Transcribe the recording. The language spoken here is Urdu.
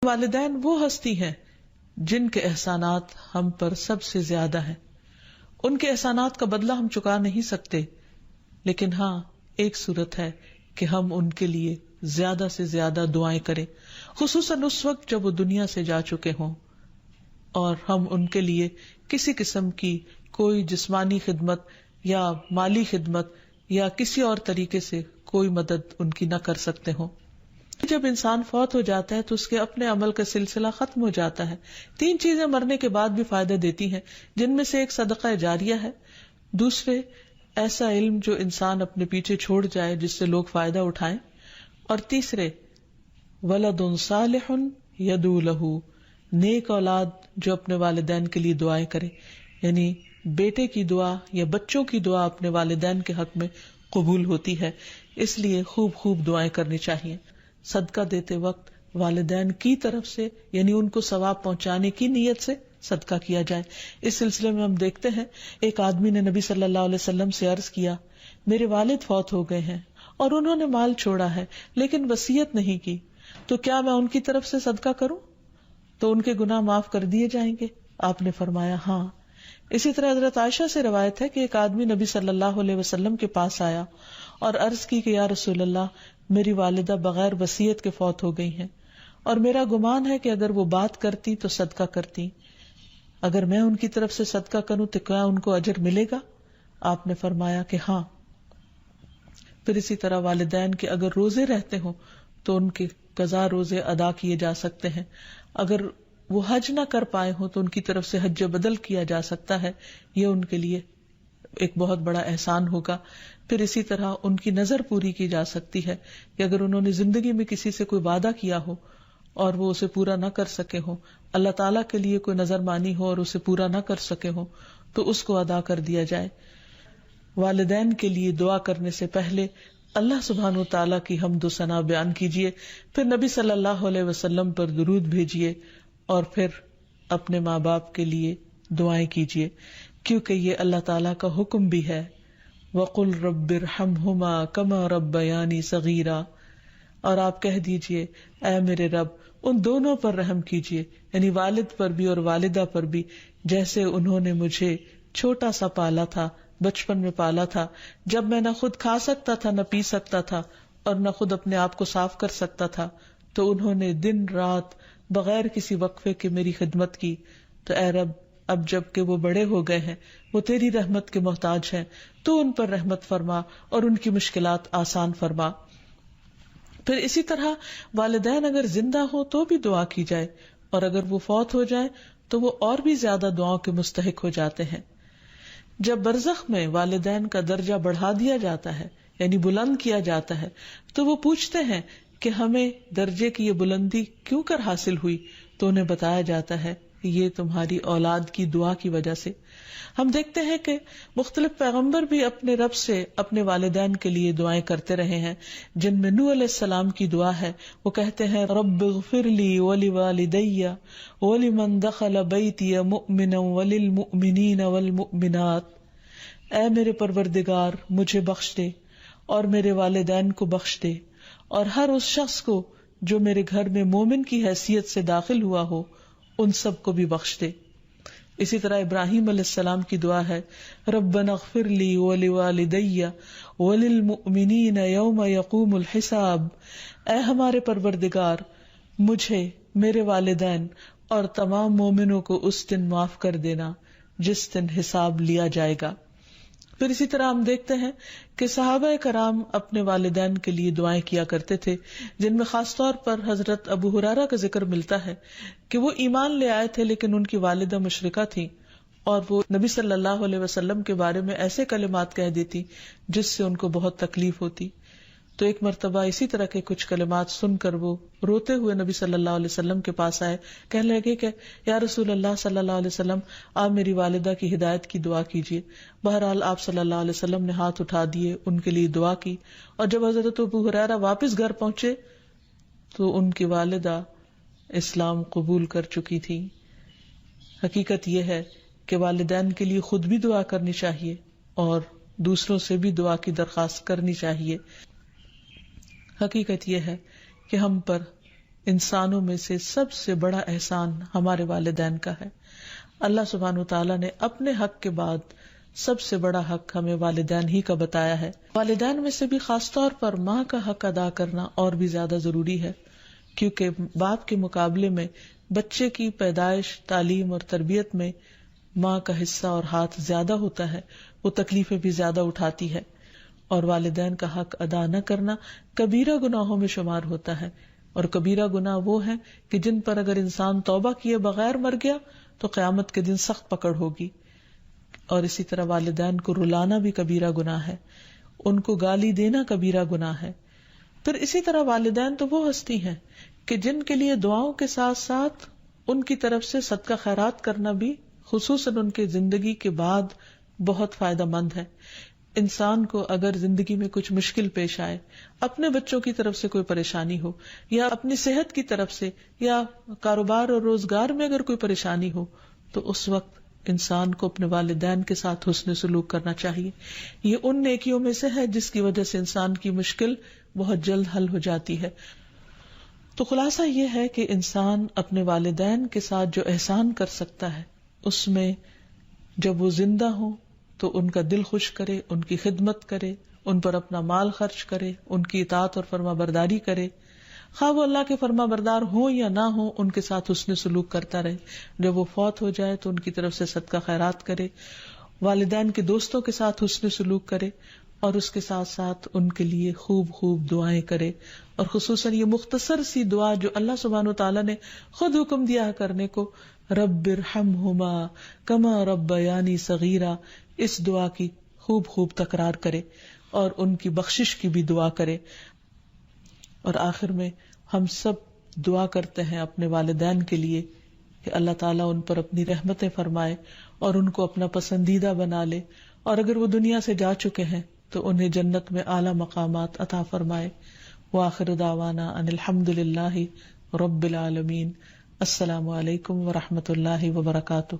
والدین وہ ہستی ہیں جن کے احسانات ہم پر سب سے زیادہ ہیں. ان کے احسانات کا بدلہ ہم چکا نہیں سکتے، لیکن ہاں ایک صورت ہے کہ ہم ان کے لیے زیادہ سے زیادہ دعائیں کریں، خصوصاً اس وقت جب وہ دنیا سے جا چکے ہوں اور ہم ان کے لیے کسی قسم کی کوئی جسمانی خدمت یا مالی خدمت یا کسی اور طریقے سے کوئی مدد ان کی نہ کر سکتے ہوں. جب انسان فوت ہو جاتا ہے تو اس کے اپنے عمل کا سلسلہ ختم ہو جاتا ہے. 3 چیزیں مرنے کے بعد بھی فائدہ دیتی ہیں، جن میں سے ایک صدقہ جاریہ ہے، دوسرے ایسا علم جو انسان اپنے پیچھے چھوڑ جائے جس سے لوگ فائدہ اٹھائیں، اور تیسرے ولد صالح یدعو لہ، نیک اولاد جو اپنے والدین کے لیے دعائیں کرے. یعنی بیٹے کی دعا یا بچوں کی دعا اپنے والدین کے حق میں قبول ہوتی ہے، اس لیے خوب خوب دعائیں کرنی چاہیے. صدقہ دیتے وقت والدین کی طرف سے یعنی ان کو ثواب پہنچانے کی نیت سے صدقہ کیا جائے. اس سلسلے میں ہم دیکھتے ہیں ایک آدمی نے نبی صلی اللہ علیہ وسلم سے عرض کیا، میرے والد فوت ہو گئے ہیں اور انہوں نے مال چھوڑا ہے لیکن وصیت نہیں کی، تو کیا میں ان کی طرف سے صدقہ کروں تو ان کے گناہ معاف کر دیے جائیں گے؟ آپ نے فرمایا ہاں. اسی طرح حضرت عائشہ سے روایت ہے کہ ایک آدمی نبی صلی اللہ علیہ وسلم کے پاس آیا اور عرض کی کہ یا رسول اللہ، میری والدہ بغیر وصیت کے فوت ہو گئی ہیں اور میرا گمان ہے کہ اگر وہ بات کرتی تو صدقہ کرتی، اگر میں ان کی طرف سے صدقہ کروں تو کیا ان کو اجر ملے گا؟ آپ نے فرمایا کہ ہاں. پھر اسی طرح والدین کے اگر روزے رہتے ہوں تو ان کے قضا روزے ادا کیے جا سکتے ہیں. اگر وہ حج نہ کر پائے ہوں تو ان کی طرف سے حج بدل کیا جا سکتا ہے، یہ ان کے لیے ایک بہت بڑا احسان ہوگا. پھر اسی طرح ان کی نظر پوری کی جا سکتی ہے کہ اگر انہوں نے زندگی میں کسی سے کوئی وعدہ کیا ہو اور وہ اسے پورا نہ کر سکے ہوں، اللہ تعالیٰ کے لیے کوئی نظر مانی ہو اور اسے پورا نہ کر سکے ہوں، تو اس کو ادا کر دیا جائے. والدین کے لیے دعا کرنے سے پہلے اللہ سبحانہ و تعالیٰ کی حمد و ثنا بیان کیجیے، پھر نبی صلی اللہ علیہ وسلم پر درود بھیجیے اور پھر اپنے ماں باپ کے لیے دعائیں کیجیے، کیونکہ یہ اللہ تعالیٰ کا حکم بھی ہے. وَقُلْ رَبِّ ارْحَمْهُمَا كَمَا رَبَّيَانِي صَغِيرًا، اور آپ کہہ دیجئے اے میرے رب ان دونوں پر رحم کیجئے، یعنی والد پر بھی اور والدہ پر بھی، جیسے انہوں نے مجھے چھوٹا سا پالا تھا، بچپن میں پالا تھا، جب میں نہ خود کھا سکتا تھا نہ پی سکتا تھا اور نہ خود اپنے آپ کو صاف کر سکتا تھا، تو انہوں نے دن رات بغیر کسی وقفے کے میری خدمت کی. تو اے رب اب جب کہ وہ بڑے ہو گئے ہیں، وہ تیری رحمت کے محتاج ہیں، تو ان پر رحمت فرما اور ان کی مشکلات آسان فرما. پھر اسی طرح والدین اگر زندہ ہو تو بھی دعا کی جائے، اور اگر وہ فوت ہو جائے تو وہ اور بھی زیادہ دعاؤں کے مستحق ہو جاتے ہیں. جب برزخ میں والدین کا درجہ بڑھا دیا جاتا ہے یعنی بلند کیا جاتا ہے تو وہ پوچھتے ہیں کہ ہمیں درجے کی یہ بلندی کیوں کر حاصل ہوئی، تو انہیں بتایا جاتا ہے کہ یہ تمہاری اولاد کی دعا کی وجہ سے. ہم دیکھتے ہیں کہ مختلف پیغمبر بھی اپنے رب سے اپنے والدین کے لیے دعائیں کرتے رہے ہیں، جن میں نوح علیہ السلام کی دعا ہے. وہ کہتے ہیں رب اغفر لی ولوالدی ولمن دخل بیتی مؤمنا وللمؤمنین والمؤمنات، اے میرے پروردگار مجھے بخش دے اور میرے والدین کو بخش دے اور ہر اس شخص کو جو میرے گھر میں مومن کی حیثیت سے داخل ہوا ہو ان سب کو بھی بخش دے. اسی طرح ابراہیم علیہ السلام کی دعا ہے ربنا اغفر لی ولوالدی وللمؤمنین یوم یقوم الحساب، اے ہمارے پروردگار مجھے، میرے والدین اور تمام مومنوں کو اس دن معاف کر دینا جس دن حساب لیا جائے گا. پھر اسی طرح ہم دیکھتے ہیں کہ صحابہ کرام اپنے والدین کے لیے دعائیں کیا کرتے تھے، جن میں خاص طور پر حضرت ابو ہریرہ کا ذکر ملتا ہے کہ وہ ایمان لے آئے تھے لیکن ان کی والدہ مشرکہ تھیں اور وہ نبی صلی اللہ علیہ وسلم کے بارے میں ایسے کلمات کہہ دیتی جس سے ان کو بہت تکلیف ہوتی. تو ایک مرتبہ اسی طرح کے کچھ کلمات سن کر وہ روتے ہوئے نبی صلی اللہ علیہ وسلم کے پاس آئے، کہنے لگے کہ یا رسول اللہ صلی اللہ علیہ وسلم آپ میری والدہ کی ہدایت کی دعا کیجیے. بہرحال آپ صلی اللہ علیہ وسلم نے ہاتھ اٹھا دیے، ان کے لیے دعا کی، اور جب حضرت ابو ہریرہ واپس گھر پہنچے تو ان کی والدہ اسلام قبول کر چکی تھی. حقیقت یہ ہے کہ والدین کے لیے خود بھی دعا کرنی چاہیے اور دوسروں سے بھی دعا کی درخواست کرنی چاہیے. حقیقت یہ ہے کہ ہم پر انسانوں میں سے سب سے بڑا احسان ہمارے والدین کا ہے. اللہ سبحانہ وتعالیٰ نے اپنے حق کے بعد سب سے بڑا حق ہمیں والدین ہی کا بتایا ہے. والدین میں سے بھی خاص طور پر ماں کا حق ادا کرنا اور بھی زیادہ ضروری ہے، کیونکہ باپ کے مقابلے میں بچے کی پیدائش، تعلیم اور تربیت میں ماں کا حصہ اور ہاتھ زیادہ ہوتا ہے، وہ تکلیفیں بھی زیادہ اٹھاتی ہے. اور والدین کا حق ادا نہ کرنا کبیرہ گناہوں میں شمار ہوتا ہے، اور کبیرہ گناہ وہ ہیں کہ جن پر اگر انسان توبہ کیے بغیر مر گیا تو قیامت کے دن سخت پکڑ ہوگی. اور اسی طرح والدین کو رلانا بھی کبیرہ گناہ ہے، ان کو گالی دینا کبیرہ گناہ ہے. پھر اسی طرح والدین تو وہ ہستی ہیں کہ جن کے لیے دعاؤں کے ساتھ ساتھ ان کی طرف سے صدقہ خیرات کرنا بھی خصوصاً ان کے زندگی کے بعد بہت فائدہ مند ہے. انسان کو اگر زندگی میں کچھ مشکل پیش آئے، اپنے بچوں کی طرف سے کوئی پریشانی ہو، یا اپنی صحت کی طرف سے، یا کاروبار اور روزگار میں اگر کوئی پریشانی ہو، تو اس وقت انسان کو اپنے والدین کے ساتھ حسن سلوک کرنا چاہیے. یہ ان نیکیوں میں سے ہے جس کی وجہ سے انسان کی مشکل بہت جلد حل ہو جاتی ہے. تو خلاصہ یہ ہے کہ انسان اپنے والدین کے ساتھ جو احسان کر سکتا ہے، اس میں جب وہ زندہ ہوں تو ان کا دل خوش کرے، ان کی خدمت کرے، ان پر اپنا مال خرچ کرے، ان کی اطاعت اور فرما برداری کرے، خواہ وہ اللہ کے فرما بردار ہوں یا نہ ہوں، ان کے ساتھ حسن سلوک کرتا رہے. جب وہ فوت ہو جائے تو ان کی طرف سے صدقہ خیرات کرے، والدین کے دوستوں کے ساتھ حسن سلوک کرے، اور اس کے ساتھ ساتھ ان کے لیے خوب خوب دعائیں کرے. اور خصوصاً یہ مختصر سی دعا جو اللہ سبحانہ وتعالیٰ نے خود حکم دیا ہے کرنے کو، رب ارحمہما کما ربیانی صغیرا، اس دعا کی خوب خوب تکرار کرے اور ان کی بخشش کی بھی دعا کرے. اور آخر میں ہم سب دعا کرتے ہیں اپنے والدین کے لیے کہ اللہ تعالیٰ ان پر اپنی رحمتیں فرمائے اور ان کو اپنا پسندیدہ بنا لے، اور اگر وہ دنیا سے جا چکے ہیں تو انہیں جنت میں اعلیٰ مقامات عطا فرمائے. وآخر دعوانا ان الحمد للہ رب العالمین. السلام علیکم ورحمۃ اللہ وبرکاتہ.